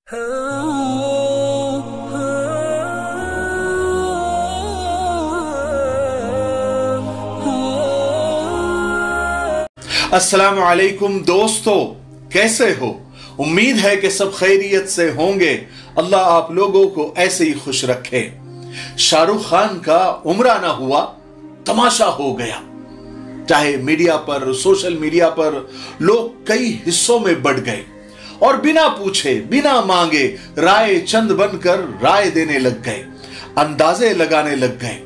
अस्सलाम वालेकुम दोस्तों, कैसे हो? उम्मीद है कि सब खैरियत से होंगे। अल्लाह आप लोगों को ऐसे ही खुश रखे। शाहरुख खान का उम्रा ना हुआ, तमाशा हो गया। चाहे मीडिया पर, सोशल मीडिया पर लोग कई हिस्सों में बढ़ गए और बिना पूछे, बिना मांगे राय चंद बनकर राय देने लग गए, अंदाजे लगाने लग गए।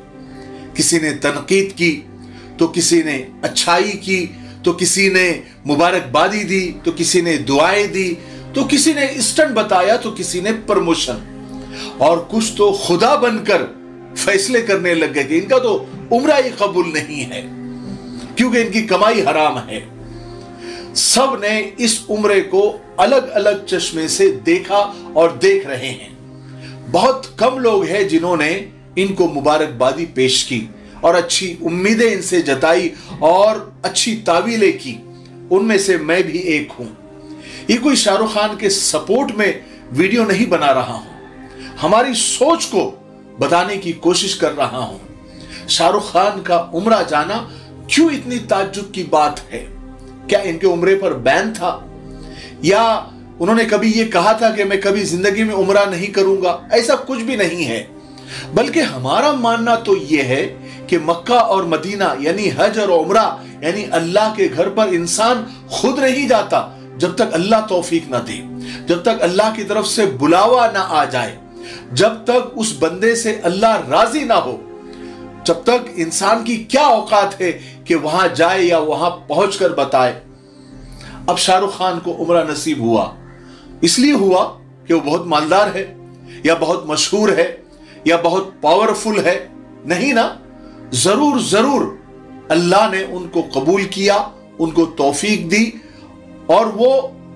किसी ने तनकीद की तो किसी ने अच्छाई की, तो किसी ने मुबारकबादी दी, तो किसी ने दुआएं दी, तो किसी ने स्टंट बताया, तो किसी ने प्रमोशन, और कुछ तो खुदा बनकर फैसले करने लग गए कि इनका तो उम्रा ही कबूल नहीं है क्योंकि इनकी कमाई हराम है। सब ने इस उम्रे को अलग अलग चश्मे से देखा और देख रहे हैं। बहुत कम लोग हैं जिन्होंने इनको मुबारकबादी पेश की और अच्छी उम्मीदें इनसे जताई और अच्छी तावीलें की। उनमें से मैं भी एक हूं। ये कोई शाहरुख खान के सपोर्ट में वीडियो नहीं बना रहा हूं, हमारी सोच को बताने की कोशिश कर रहा हूं। शाहरुख खान का उम्रा जाना क्यों इतनी ताज्जुब की बात है? क्या इनके उम्रे पर बैन था, या उन्होंने कभी ये कहा था कि मैं कभी जिंदगी में उम्रा नहीं करूंगा? ऐसा कुछ भी नहीं है। बल्कि हमारा मानना तो यह है कि मक्का और मदीना यानी हज और उम्रा यानी अल्लाह के घर पर इंसान खुद नहीं जाता जब तक अल्लाह तौफीक ना दे, जब तक अल्लाह की तरफ से बुलावा ना आ जाए, जब तक उस बंदे से अल्लाह राजी ना हो, जब तक इंसान की क्या औकात है कि वहां जाए या वहां पहुंचकर बताए। अब शाहरुख खान को उम्रा नसीब हुआ, इसलिए हुआ कि वो बहुत मालदार है या बहुत मशहूर है या बहुत पावरफुल है? नहीं ना, जरूर जरूर अल्लाह ने उनको कबूल किया, उनको तौफीक दी और वो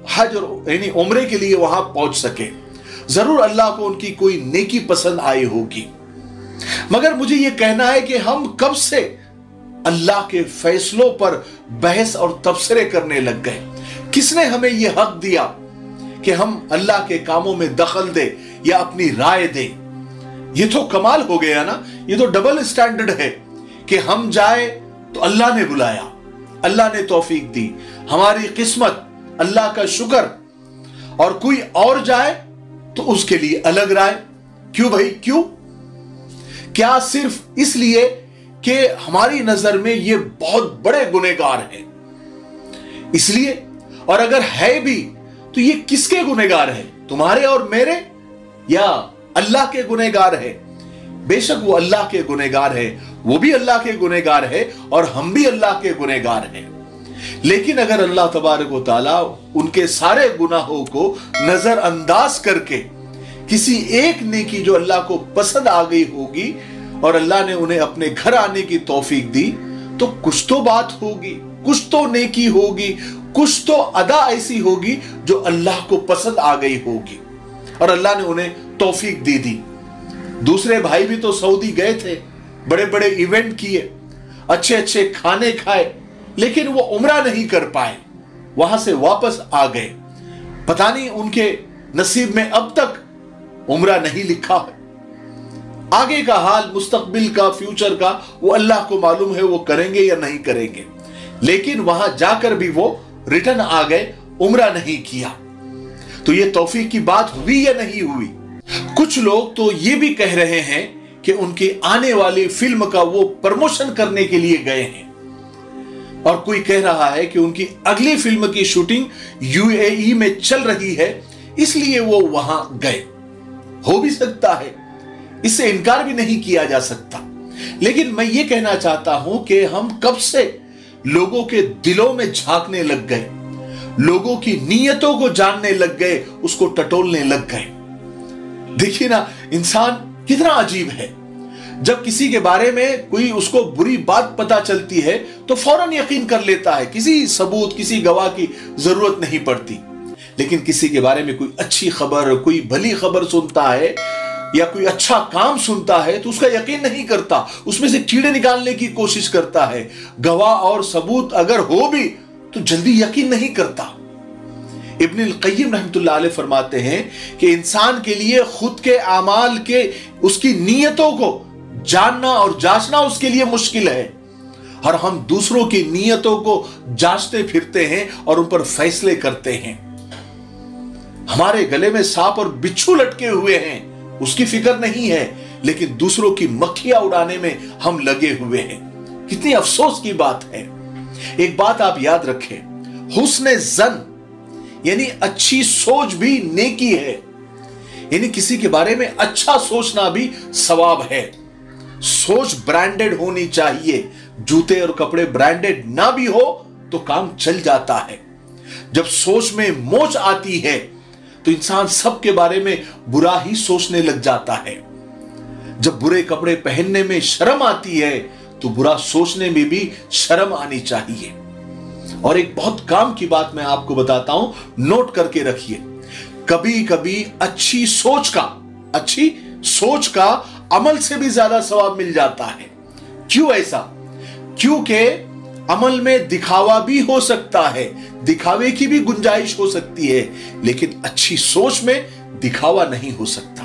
हज यानी उम्रे के लिए वहां पहुंच सके। जरूर अल्लाह को उनकी कोई नेकी पसंद आई होगी। मगर मुझे यह कहना है कि हम कब से अल्लाह के फैसलों पर बहस और तबसरे करने लग गए? किसने हमें यह हक दिया कि हम अल्लाह के कामों में दखल दे या अपनी राय दे? ये तो कमाल हो गया ना। ये तो डबल स्टैंडर्ड है कि हम जाए तो अल्लाह ने बुलाया, अल्लाह ने तौफीक दी, हमारी किस्मत, अल्लाह का शुक्र, और कोई और जाए तो उसके लिए अलग राय। क्यों भाई, क्यों? क्या सिर्फ इसलिए कि हमारी नजर में ये बहुत बड़े गुनहगार हैं इसलिए? और अगर है भी तो ये किसके गुनहगार है? तुम्हारे और मेरे या अल्लाह के गुनहगार है? बेशक वो अल्लाह के गुनहगार है, वो भी अल्लाह के गुनहगार है और हम भी अल्लाह के गुनहगार हैं। लेकिन अगर अल्लाह तबारक व तआला उनके सारे गुनाहों को नजरअंदाज करके किसी एक नेकी जो अल्लाह को पसंद आ गई होगी और अल्लाह ने उन्हें अपने घर आने की तौफीक दी, तो कुछ तो बात होगी, कुछ तो नेकी होगी, कुछ तो अदा ऐसी होगी जो अल्लाह को पसंद आ गई होगी और अल्लाह ने उन्हें तौफीक दे दी। दूसरे भाई भी तो सऊदी गए थे, बड़े बड़े इवेंट किए, अच्छे अच्छे खाने खाए, लेकिन वो उम्रा नहीं कर पाए, वहां से वापस आ गए। पता नहीं उनके नसीब में अब तक उम्रा नहीं लिखा है। आगे का हाल, मुस्तकबिल का, फ्यूचर का, वो अल्लाह को मालूम है वो करेंगे या नहीं करेंगे। लेकिन वहां जाकर भी वो रिटर्न आ गए, उम्रा नहीं किया। तो ये तौफीक की बात हुई या नहीं हुई? कुछ लोग तो ये भी कह रहे हैं कि उनकी आने वाली फिल्म का वो प्रमोशन करने के लिए गए हैं, और कोई कह रहा है कि उनकी अगली फिल्म की शूटिंग यूएई में चल रही है इसलिए वो वहां गए। हो भी सकता है, इससे इनकार भी नहीं किया जा सकता। लेकिन मैं ये कहना चाहता हूं कि हम कब से लोगों के दिलों में झांकने लग गए, लोगों की नीयतों को जानने लग गए, उसको टटोलने लग गए। देखिए ना, इंसान कितना अजीब है। जब किसी के बारे में कोई उसको बुरी बात पता चलती है तो फौरन यकीन कर लेता है, किसी सबूत, किसी गवाह की जरूरत नहीं पड़ती। लेकिन किसी के बारे में कोई अच्छी खबर, कोई भली खबर सुनता है या कोई अच्छा काम सुनता है तो उसका यकीन नहीं करता, उसमें से कीड़े निकालने की कोशिश करता है। गवाह और सबूत अगर हो भी तो जल्दी यकीन नहीं करता। ابن القय्यिम रहमतुल्लाह अलैह फरमाते हैं कि इंसान के लिए खुद के अमाल के उसकी नीयतों को जानना और जांचना उसके लिए मुश्किल है, और हम दूसरों की नीयतों को जांचते फिरते हैं और उन पर फैसले करते हैं। हमारे गले में सांप और बिच्छू लटके हुए हैं, उसकी फिक्र नहीं है, लेकिन दूसरों की मक्खियां उड़ाने में हम लगे हुए हैं। कितनी अफसोस की बात है। एक बात आप याद रखें, हुस्न ज़न यानी अच्छी सोच भी नेकी है, यानी किसी के बारे में अच्छा सोचना भी सवाब है। सोच ब्रांडेड होनी चाहिए, जूते और कपड़े ब्रांडेड ना भी हो तो काम चल जाता है। जब सोच में मोच आती है तो इंसान सबके बारे में बुरा ही सोचने लग जाता है। जब बुरे कपड़े पहनने में शर्म आती है तो बुरा सोचने में भी शर्म आनी चाहिए। और एक बहुत काम की बात मैं आपको बताता हूं, नोट करके रखिए। कभी कभी अच्छी सोच का अमल से भी ज्यादा सवाब मिल जाता है। क्यों ऐसा? क्योंकि अमल में दिखावा भी हो सकता है, दिखावे की भी गुंजाइश हो सकती है, लेकिन अच्छी सोच में दिखावा नहीं हो सकता।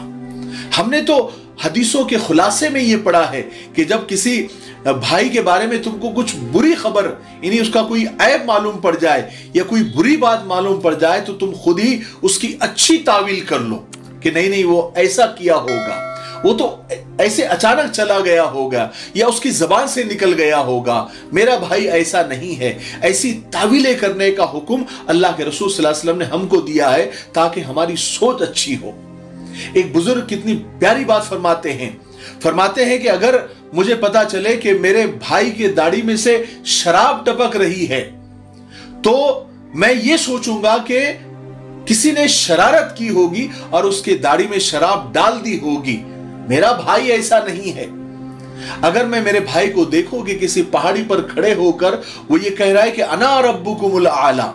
हमने तो हदीसों के खुलासे में यह पढ़ा है कि जब किसी भाई के बारे में तुमको कुछ बुरी खबर, यानी उसका कोई ऐब मालूम पड़ जाए या कोई बुरी बात मालूम पड़ जाए, तो तुम खुद ही उसकी अच्छी तावील कर लो कि नहीं नहीं वो ऐसा किया होगा, वो तो ऐसे अचानक चला गया होगा या उसकी जबान से निकल गया होगा, मेरा भाई ऐसा नहीं है। ऐसी तावीलें करने का हुक्म अल्लाह के रसूल सल्लल्लाहु अलैहि वसल्लम ने हमको दिया है ताकि हमारी सोच अच्छी हो। एक बुजुर्ग कितनी प्यारी बात फरमाते हैं कि अगर मुझे पता चले कि मेरे भाई के दाढ़ी में से शराब टपक रही है तो मैं ये सोचूंगा कि किसी ने शरारत की होगी और उसके दाढ़ी में शराब डाल दी होगी, मेरा भाई ऐसा नहीं है। अगर मैं मेरे भाई को देखूं कि किसी पहाड़ी पर खड़े होकर वो ये कह रहा है कि अना रब्बुकुमुल आला,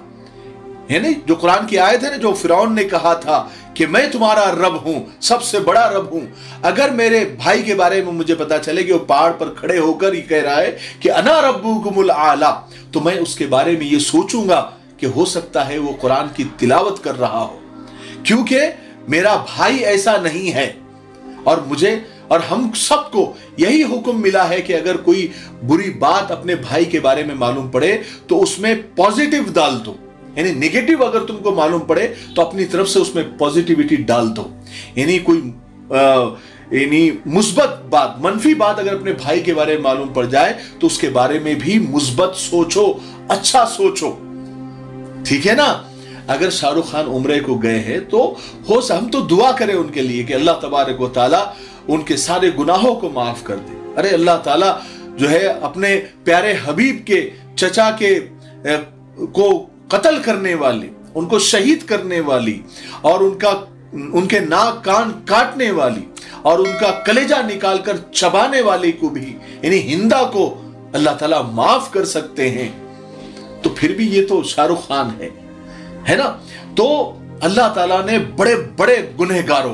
यानी जो कुरान की आयत है ना, जो फिरौन ने कहा था कि मैं तुम्हारा रब हूं, सबसे बड़ा रब हूं, अगर मेरे भाई के बारे में मुझे पता चले कि वो पहाड़ पर खड़े होकर ये कह रहा है कि अना रब्बुकुमुल आला, तो मैं उसके बारे में ये सोचूंगा कि हो सकता है वो कुरान की तिलावत कर रहा हो, क्योंकि मेरा भाई ऐसा नहीं है। और मुझे और हम सबको यही हुक्म मिला है कि अगर कोई बुरी बात अपने भाई के बारे में मालूम पड़े तो उसमें पॉजिटिव डाल दो, यानी नेगेटिव अगर तुमको मालूम पड़े तो अपनी तरफ से उसमें पॉजिटिविटी डाल दो। यानी कोई मुस्बत बात, मनफी बात अगर अपने भाई के बारे में मालूम पड़ जाए तो उसके बारे में भी मुस्बत सोचो, अच्छा सोचो, ठीक है ना। अगर शाहरुख खान उम्रे को गए हैं तो हम तो दुआ करें उनके लिए कि अल्लाह तबारक व तआला उनके सारे गुनाहों को माफ कर दे। अरे अल्लाह ताला जो है अपने प्यारे हबीब के चचा के को कत्ल करने वाली, उनको शहीद करने वाली और उनके नाक कान काटने वाली और उनका कलेजा निकालकर चबाने वाले को भी, यानी हिंदा को अल्लाह ताला माफ कर सकते हैं, तो फिर भी ये तो शाहरुख खान है ना। तो अल्लाह ताला ने बड़े बड़े गुनहगारों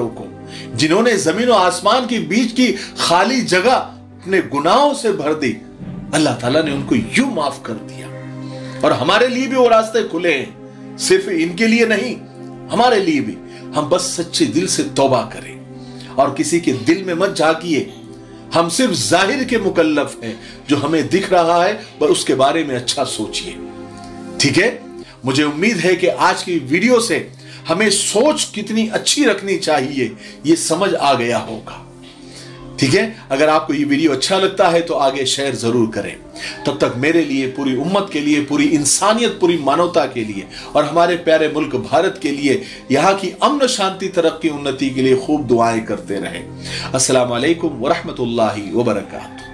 को जिन्होंने जमीन और आसमान के बीच की खाली जगह अपने गुनाहों से भर दी, अल्लाह ताला ने उनको यूं माफ कर दिया। और हमारे लिए भी वो रास्ते खुले हैं, सिर्फ इनके लिए नहीं, हमारे लिए भी। हम बस सच्चे दिल से तौबा करें और किसी के दिल में मत झांकिए। हम सिर्फ जाहिर के मुकल्लफ हैं, जो हमें दिख रहा है पर उसके बारे में अच्छा सोचिए, ठीक है। मुझे उम्मीद है कि आज की वीडियो से हमें सोच कितनी अच्छी रखनी चाहिए ये समझ आ गया होगा, ठीक है। अगर आपको ये वीडियो अच्छा लगता है तो आगे शेयर जरूर करें। तब तक मेरे लिए, पूरी उम्मत के लिए, पूरी इंसानियत, पूरी मानवता के लिए और हमारे प्यारे मुल्क भारत के लिए, यहाँ की अमन शांति तरक्की उन्नति के लिए खूब दुआएं करते रहें। अस्सलाम वालेकुम व रहमतुल्लाहि व बरकातहू।